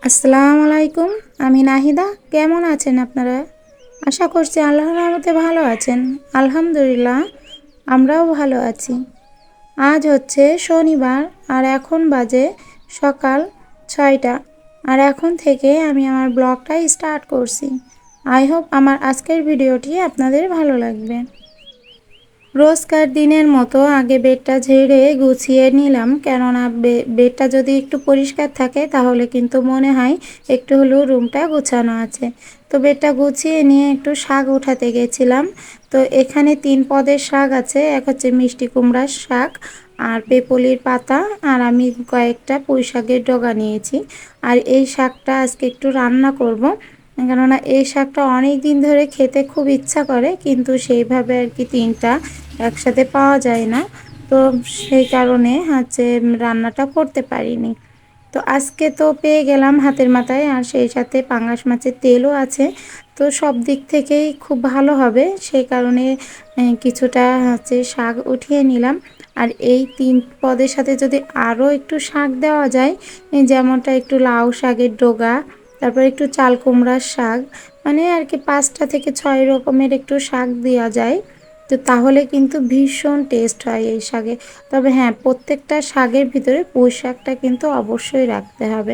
আসসালামু আলাইকুম। আমি নাহিদা। কেমন আছেন আপনারা? আশা করছি আল্লাহর রহমতে ভালো আছেন। আলহামদুলিল্লাহ, আমরাও ভালো আছি। আজ হচ্ছে শনিবার আর এখন বাজে সকাল 6টা। আর এখন থেকে আমি আমার ব্লগটা স্টার্ট করছি। আই হোপ আমার আজকের ভিডিওটি আপনাদের ভালো লাগবে। রোজকার দিনের মতো আগে বেডটা ঝেড়ে গুছিয়ে নিলাম, কেননা বেডটা যদি একটু পরিষ্কার থাকে তাহলে কিন্তু মনে হয় একটু হলেও রুমটা গোছানো আছে। তো বেডটা গুছিয়ে নিয়ে একটু শাক উঠাতে গেছিলাম। তো এখানে 3 পদের শাক আছে। এক হচ্ছে মিষ্টি কুমড়ার শাক আর পেপলির পাতা, আর আমি কয়েকটা পুঁই শাকের ডগা নিয়েছি। আর এই শাকটা আজকে একটু রান্না করব, কেননা এই শাকটা অনেক দিন ধরে খেতে খুব ইচ্ছা করে, কিন্তু সেইভাবে আর কি 3টা একসাথে পাওয়া যায় না। তো সেই কারণে হচ্ছে রান্নাটা করতে পারিনি। তো আজকে তো পেয়ে গেলাম হাতের মাথায়, আর সেই সাথে পাঙ্গাস মাছের তেলও আছে। তো সব দিক থেকেই খুব ভালো হবে, সেই কারণে কিছুটা হচ্ছে শাক উঠিয়ে নিলাম। আর এই 3 পদের সাথে যদি আরও একটু শাক দেওয়া যায়, যেমনটা একটু লাউ শাকের ডগা, তারপর একটু চাল কুমড়ার শাক, মানে আর কি 5টা থেকে 6 রকমের একটু শাক দেওয়া যায়, তো তাহলে কিন্তু ভীষণ টেস্ট হয় এই শাকে। তবে হ্যাঁ, প্রত্যেকটা শাকের ভিতরে পুঁই শাকটা কিন্তু অবশ্যই রাখতে হবে।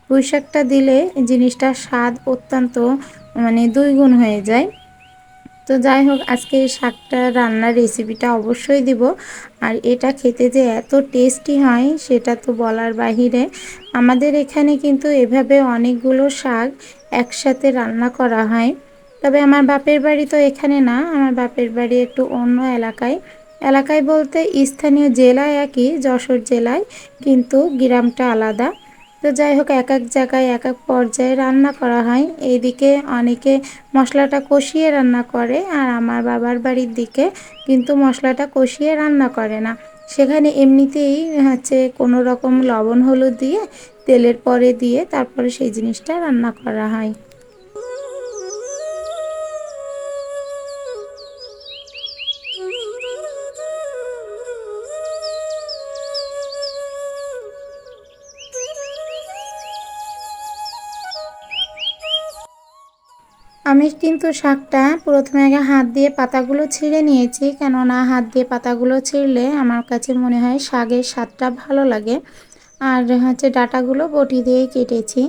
পুঁই শাকটা দিলে জিনিসটার স্বাদ অত্যন্ত মানে 2 গুণ হয়ে যায়। তো যাই হোক, আজকে এই শাকটা রান্নার রেসিপিটা অবশ্যই দিব। আর এটা খেতে যে এত টেস্টি হয় সেটা তো বলার বাহিরে। আমাদের এখানে কিন্তু এভাবে অনেকগুলো শাক একসাথে রান্না করা হয়। তবে আমার বাপের বাড়ি তো এখানে না, আমার বাপের বাড়ি একটু অন্য এলাকায়। এলাকায় বলতে স্থানীয় জেলায় একই, যশোর জেলায়, কিন্তু গ্রামটা আলাদা। তো যাই হোক, এক এক জায়গায় এক এক পর্যায়ে রান্না করা হয়। এইদিকে অনেকে মশলাটা কষিয়ে রান্না করে, আর আমার বাবার বাড়ির দিকে কিন্তু মশলাটা কষিয়ে রান্না করে না। সেখানে এমনিতেই হচ্ছে কোনো রকম লবণ হলুদ দিয়ে তেলের পরে দিয়ে তারপরে সেই জিনিসটা রান্না করা হয়। আমি কিন্তু শাকটা প্রথমে আগে হাত দিয়ে পাতাগুলো ছিঁড়ে নিয়েছি, কেননা হাত দিয়ে পাতাগুলো ছিঁড়লে আমার কাছে মনে হয় শাকের স্বাদটা ভালো লাগে। আর হচ্ছে ডাঁটাগুলো বটি দিয়ে কেটেছি,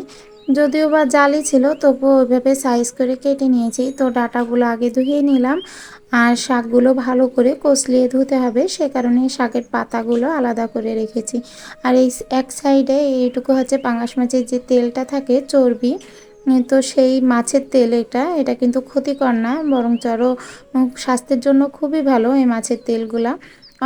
যদিও বা জালি ছিল তবুও ওইভাবে সাইজ করে কেটে নিয়েছি। তো ডাঁটাগুলো আগে ধুয়ে নিলাম, আর শাকগুলো ভালো করে কষলিয়ে ধুতে হবে, সে কারণে শাকের পাতাগুলো আলাদা করে রেখেছি। আর এই এক সাইডে এইটুকু হচ্ছে পাঙ্গাস মাছের যে তেলটা থাকে চর্বি, তো সেই মাছের তেল, এটা কিন্তু ক্ষতিকর না, বরঞ্চ আরও স্বাস্থ্যের জন্য খুবই ভালো এই মাছের তেলগুলা।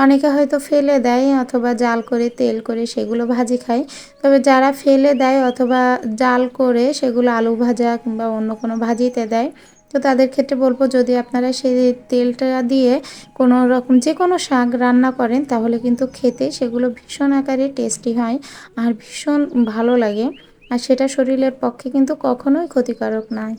অনেকে হয়তো ফেলে দেয় অথবা জাল করে তেল করে সেগুলো ভাজি খায়। তবে যারা ফেলে দেয় অথবা জাল করে সেগুলো আলু ভাজা কিংবা অন্য কোনো ভাজিতে দেয়, তো তাদের ক্ষেত্রে বলবো, যদি আপনারা সেই তেলটা দিয়ে কোনো রকম যে কোনো শাক রান্না করেন তাহলে কিন্তু খেতে সেগুলো ভীষণ আকারে টেস্টি হয় আর ভীষণ ভালো লাগে। আর সেটা শরীরের পক্ষে কিন্তু কখনোই ক্ষতিকারক নয়।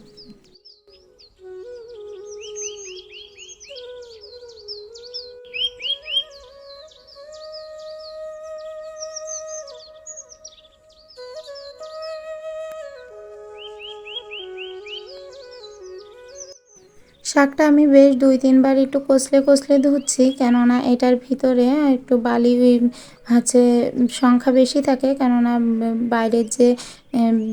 শাকটা আমি বেশ 2-3 বার একটু কষলে কষলে ধুচ্ছি, কেননা এটার ভিতরে একটু বালি হচ্ছে সংখ্যা বেশি থাকে, কেননা বাইরের যে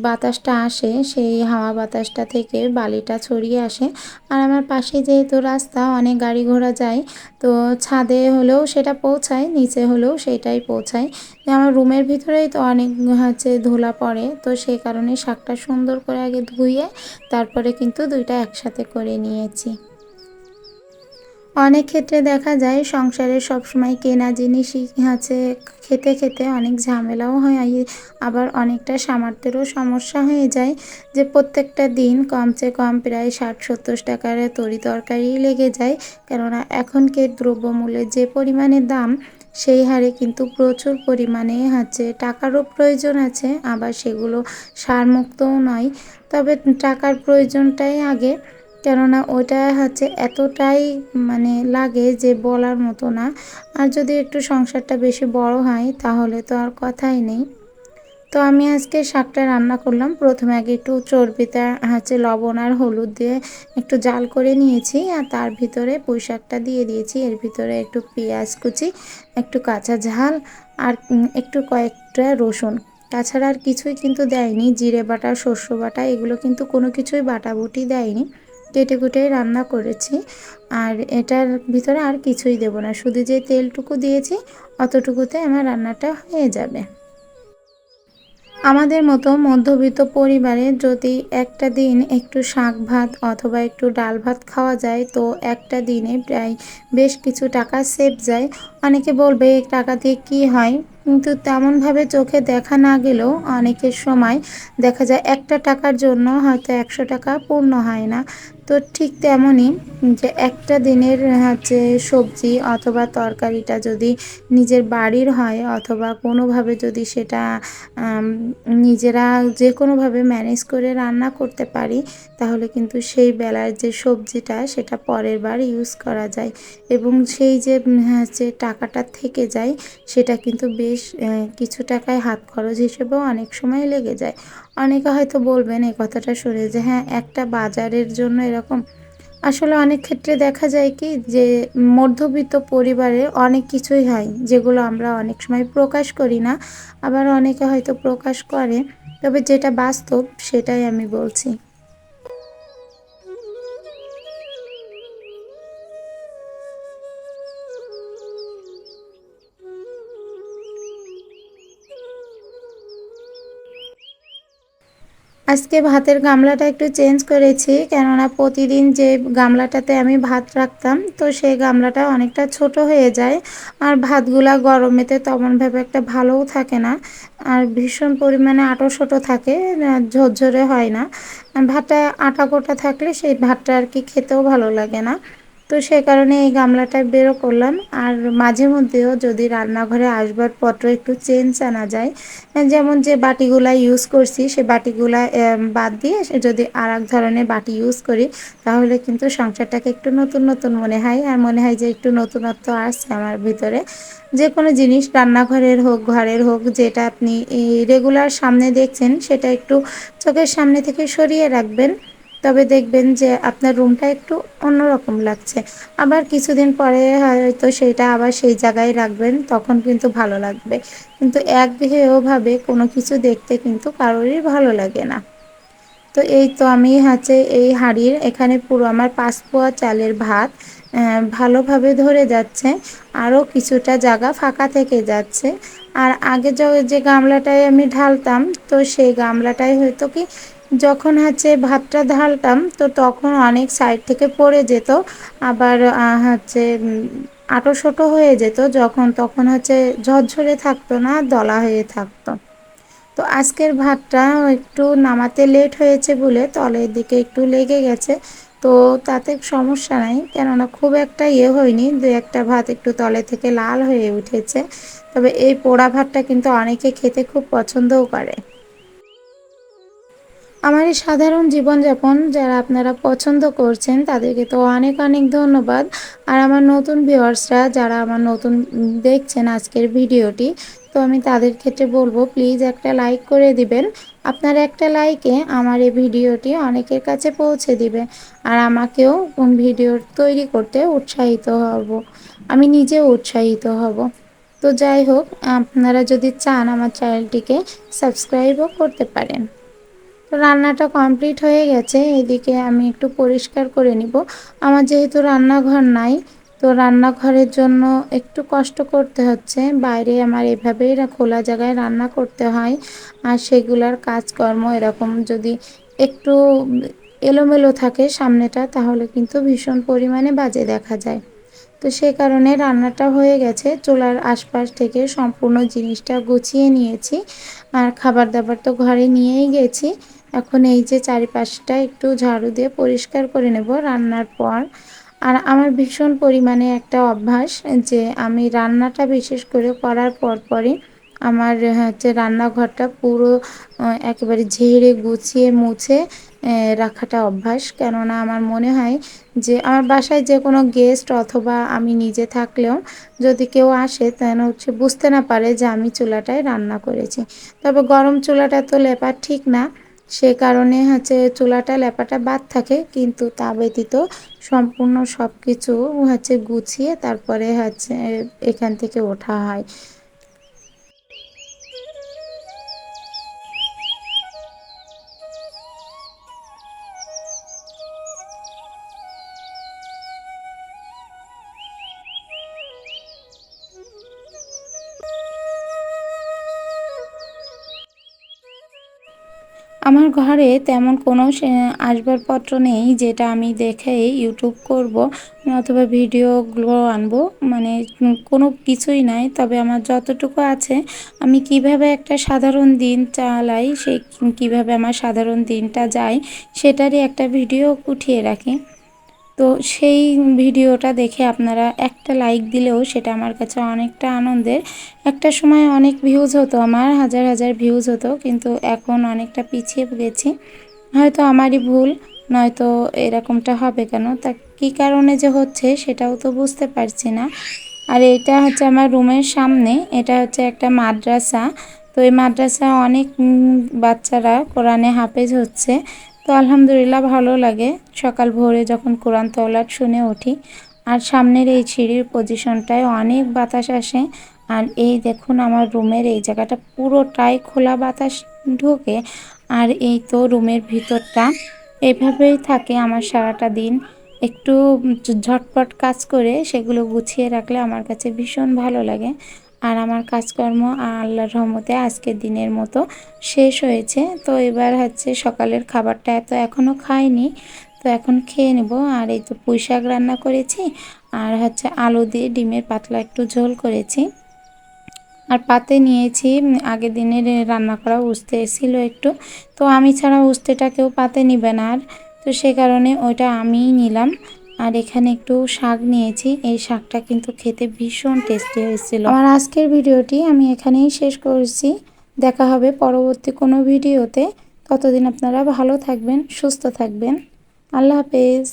বাতাসটা আসে সেই হাওয়া বাতাসটা থেকে বালিটা ছড়িয়ে আসে। আর আমার পাশে যেহেতু রাস্তা, অনেক গাড়ি ঘোড়া যায়, তো ছাদে হলেও সেটা পৌঁছায়, নিচে হলেও সেটাই পৌঁছায়। আমার রুমের ভিতরেই তো অনেক হচ্ছে ধুলা পড়ে, তো সেই কারণে শাকটা সুন্দর করে আগে ধুয়ে তারপরে কিন্তু দুইটা একসাথে করে নিয়েছি। অনেক ক্ষেত্রে দেখা যায় সংসারে সবসময় কেনা জিনিসই হচ্ছে খেতে খেতে অনেক ঝামেলাও হয়, আবার অনেকটা সামর্থ্যেরও সমস্যা হয়ে যায়, যে প্রত্যেকটা দিন কমসে কম প্রায় 60-70 টাকার তরি তরকারি লেগে যায়। কেননা এখনকার দ্রব্যমূল্যের যে পরিমাণে দাম, সেই হারে কিন্তু প্রচুর পরিমাণে হচ্ছে টাকারও প্রয়োজন আছে, আবার সেগুলো সারমুক্তও নয়। তবে টাকার প্রয়োজনটাই আগে, কেননা ওটা হচ্ছে এতটাই মানে লাগে যে বলার মতো না। আর যদি একটু সংসারটা বেশি বড় হয় তাহলে তো আর কথাই নেই। তো আমি আজকে শাকটা রান্না করলাম। প্রথমে আগে একটু চর্বিতে লবণ আর হলুদ দিয়ে একটু জাল করে নিয়েছি, আর তার ভিতরে পুঁই শাকটা দিয়ে দিয়েছি। এর ভিতরে একটু পেঁয়াজ কুচি, একটু কাঁচা ঝাল আর একটু কয়েকটা রসুন। তাছাড়া আর কিছুই কিন্তু দেয়নি। জিরে বাটা, শস্য বাটা এগুলো কিন্তু কোনো কিছুই বাটাবুটি দেয়নি। কেটে কুটেই রান্না করেছি। আর এটার ভিতরে আর কিছুই দেব না, শুধু যে তেলটুকু দিয়েছি অতটুকুতে আমার রান্নাটা হয়ে যাবে। আমাদের মতো মধ্যবিত্ত পরিবারে যদি একটা দিন একটু শাক ভাত অথবা একটু ডাল ভাত খাওয়া যায়, তো একটা দিনে প্রায় বেশ কিছু টাকা সেভ যায়। অনেকে বলবে এই টাকা দিয়ে কী হয়, কিন্তু তেমনভাবে চোখে দেখা না গেলেও অনেকের সময় দেখা যায় একটা টাকার জন্য হয়তো 100 টাকা পূর্ণ হয় না। তো ঠিক তেমনই, যে একটা দিনের সবজি অথবা তরকারিটা যদি নিজের বাড়ির হয় অথবা কোনোভাবে যদি সেটা নিজেরা যে কোনোভাবে ম্যানেজ করে রান্না করতে পারি, তাহলে কিন্তু সেই বেলার যে সবজিটা সেটা পরের বার ইউজ করা যায়, এবং সেই যে টাকাটা থেকে যায় সেটা কিন্তু বেশ কিছু টাকায় হাত খরচ হিসেবেও অনেক সময় লেগে যায়। অনেকে হয়তো বলবেন এই কথাটা শুনে যে হ্যাঁ, একটা বাজারের জন্য এরকম। আসলে অনেক ক্ষেত্রে দেখা যায় কি যে মধ্যবিত্ত পরিবারে অনেক কিছুই হয় যেগুলো আমরা অনেক সময় প্রকাশ করি না, আবার অনেকে হয়তো প্রকাশ করে। তবে যেটা বাস্তব সেটাই আমি বলছি। আজকে ভাতের গামলাটা একটু চেঞ্জ করেছি, কেননা প্রতিদিন যে গামলাটাতে আমি ভাত রাখতাম তো সেই গামলাটা অনেকটা ছোট হয়ে যায়, আর ভাতগুলা গরমেতে তেমনভাবে একটা ভালোও থাকে না, আর ভীষণ পরিমাণে আঁটো-শোটো থাকে, ঝরঝরে হয় না। ভাতটা আটা গোটা থাকলে সেই ভাতটা আর কি খেতেও ভালো লাগে না। তো সে কারণে এই গামলাটা বেরো করলাম। আর মাঝে মধ্যেও যদি রান্নাঘরে আসবাবপত্র একটু চেঞ্জ আনা যায়, যেমন যে বাটিগুলা ইউজ করছি সে বাটিগুলা বাদ দিয়ে যদি আর এক ধরনের বাটি ইউজ করি, তাহলে কিন্তু সংসারটাকে একটু নতুন নতুন মনে হয়, আর মনে হয় যে একটু নতুনত্ব আসছে আমার ভিতরে। যে কোনো জিনিস রান্নাঘরের হোক, ঘরের হোক, যেটা আপনি রেগুলার সামনে দেখছেন সেটা একটু চোখের সামনে থেকে সরিয়ে রাখবেন। তবে দেখবেন যে আপনার রুমটা একটু অন্যরকম লাগছে। আবার কিছুদিন পরে হয়তো সেটা আবার সেই জায়গায় রাখবেন, তখন কিন্তু ভালো লাগবে। কিন্তু একঘেয়েভাবে কোনো কিছু দেখতে কিন্তু কারোরই ভালো লাগে না। তো এই তো আমি এই হাঁড়ির এখানে পুরো আমার 5 পোয়া চালের ভাত ভালোভাবে ধরে যাচ্ছে, আরও কিছুটা জায়গা ফাঁকা থেকে যাচ্ছে। আর আগে যে গামলাটায় আমি ঢালতাম, তো সেই গামলাটায় হয়তো কি যখন ভাতটা ঢালতাম তো তখন অনেক সাইড থেকে পড়ে যেত, আবার আঁটো-শোটো হয়ে যেত, যখন তখন ঝরঝরে থাকতো না, দলা হয়ে থাকতো। তো আজকের ভাতটা একটু নামাতে লেট হয়েছে বলে তলের দিকে একটু লেগে গেছে। তো তাতে সমস্যা নাই, কেননা খুব একটা হয়নি, দু একটা ভাত একটু তলে থেকে লাল হয়ে উঠেছে। তবে এই পোড়া ভাতটা কিন্তু অনেকে খেতে খুব পছন্দও করে। আমার এই সাধারণ জীবনযাপন যারা আপনারা পছন্দ করছেন তাদেরকে তো অনেক অনেক ধন্যবাদ। আর আমার নতুন ভিউয়ার্সরা যারা আমার নতুন দেখছেন আজকের ভিডিওটি, তো আমি তাদের ক্ষেত্রে বলবো প্লিজ একটা লাইক করে দিবেন। আপনার একটা লাইকে আমার এই ভিডিওটি অনেকের কাছে পৌঁছে দিবে, আর আমাকেও ভিডিও তৈরি করতে উৎসাহিত হব, আমি নিজেও উৎসাহিত হব। তো যাই হোক, আপনারা যদি চান আমার চ্যানেলটিকে সাবস্ক্রাইবও করতে পারেন। তো রান্নাটা কমপ্লিট হয়ে গেছে, এদিকে আমি একটু পরিষ্কার করে নিব। আমার যেহেতু রান্নাঘর নাই, তো রান্নাঘরের জন্য একটু কষ্ট করতে হচ্ছে। বাইরে আমার এভাবেই খোলা জায়গায় রান্না করতে হয়, আর সেগুলার কাজকর্ম এরকম যদি একটু এলোমেলো থাকে সামনেটা, তাহলে কিন্তু ভীষণ পরিমাণে বাজে দেখা যায়। তো সে কারণে রান্নাটা হয়ে গেছে, চুলার আশপাশ থেকে সম্পূর্ণ জিনিসটা গুছিয়ে নিয়েছি, আর খাবার দাবার তো ঘরে নিয়েই গেছি। এখন এই যে চারিপাশটা একটু ঝাড়ু দিয়ে পরিষ্কার করে নেব রান্নার পর। আর আমার ভীষণ পরিমাণে একটা অভ্যাস যে আমি রান্নাটা বিশেষ করে করার পরই আমার রান্নাঘরটা পুরো একেবারে ঝেড়ে গুছিয়ে মুছে রাখাটা অভ্যাস। কেননা আমার মনে হয় যে আমার বাসায় যে কোনো গেস্ট অথবা আমি নিজে থাকলেও যদি কেউ আসে তাহলে হচ্ছে বুঝতে না পারে যে আমি চুলাটায় রান্না করেছি। তবে গরম চুলাটা তো লেপা ঠিক না, সে কারণে হচ্ছে চুলাটা লেপাটা বাদ থাকে, কিন্তু তা ব্যতীত সম্পূর্ণ সব কিছু হচ্ছে গুছিয়ে তারপরে হচ্ছে এখান থেকে ওঠা হয়। আমার ঘরে তেমন কোনো আসবাবপত্র নেই যেটা আমি দেখে ইউটিউব করব অথবা ভিডিওগুলো আনবো, মানে কোনো কিছুই নাই। তবে আমার যতটুকু আছে আমি কিভাবে একটা সাধারণ দিন চালাই, সেই কিভাবে আমার সাধারণ দিনটা যায় সেটারই একটা ভিডিও উঠিয়ে রাখি। তো সেই ভিডিওটা দেখে আপনারা একটা লাইক দিলেও সেটা আমার কাছে অনেকটা আনন্দের। একটা সময় অনেক ভিউজ হতো, আমার হাজার হাজার ভিউজ হতো, কিন্তু এখন অনেকটা পিছিয়ে গেছি। হয়তো আমারই ভুল, নয়তো এরকমটা হবে কেন, তা কী কারণে যে হচ্ছে সেটাও তো বুঝতে পারছি না। আর এটা হচ্ছে আমার রুমের সামনে, এটা হচ্ছে একটা মাদ্রাসা। তো এই মাদ্রাসা অনেক বাচ্চারা কোরআনে হাফেজ হচ্ছে। তো আলহামদুলিল্লাহ ভালো লাগে সকাল ভোরে যখন কোরআন তেলাওয়াত শুনে উঠি। আর সামনের এই সিঁড়ির পজিশনটায় অনেক বাতাস আসে। আর এই দেখুন আমার রুমের এই জায়গাটা পুরোটাই খোলা বাতাস ঢোকে। আর এই তো রুমের ভিতরটা এভাবেই থাকে আমার সারাটা দিন। একটু ঝটপট কাজ করে সেগুলো গুছিয়ে রাখলে আমার কাছে ভীষণ ভালো লাগে। আর আমার কাজকর্ম আল্লাহর রহমতে আজকের দিনের মতো শেষ হয়েছে। তো এবার হচ্ছে সকালের খাবারটা তো এখনও খাইনি, তো এখন খেয়ে নেব। আর এই তো পুঁই শাক রান্না করেছি, আর হচ্ছে আলু দিয়ে ডিমের পাতলা একটু ঝোল করেছি। আর পাতে নিয়েছি আগের দিনের রান্না করা উস্তে ছিল একটু, তো আমি ছাড়া উস্তেটা কেউ পাতে নিবে না, আর তো সে কারণে ওইটা আমিই নিলাম। আর এখানে একটু শাক নিয়েছি, এই শাকটা কিন্তু খেতে ভীষণ টেস্টি হয়েছিল। আমার আজকের ভিডিওটি আমি এখানেই শেষ করছি। দেখা হবে পরবর্তী কোনো ভিডিওতে। ততদিন আপনারা ভালো থাকবেন, সুস্থ থাকবেন। আল্লাহ হাফেজ।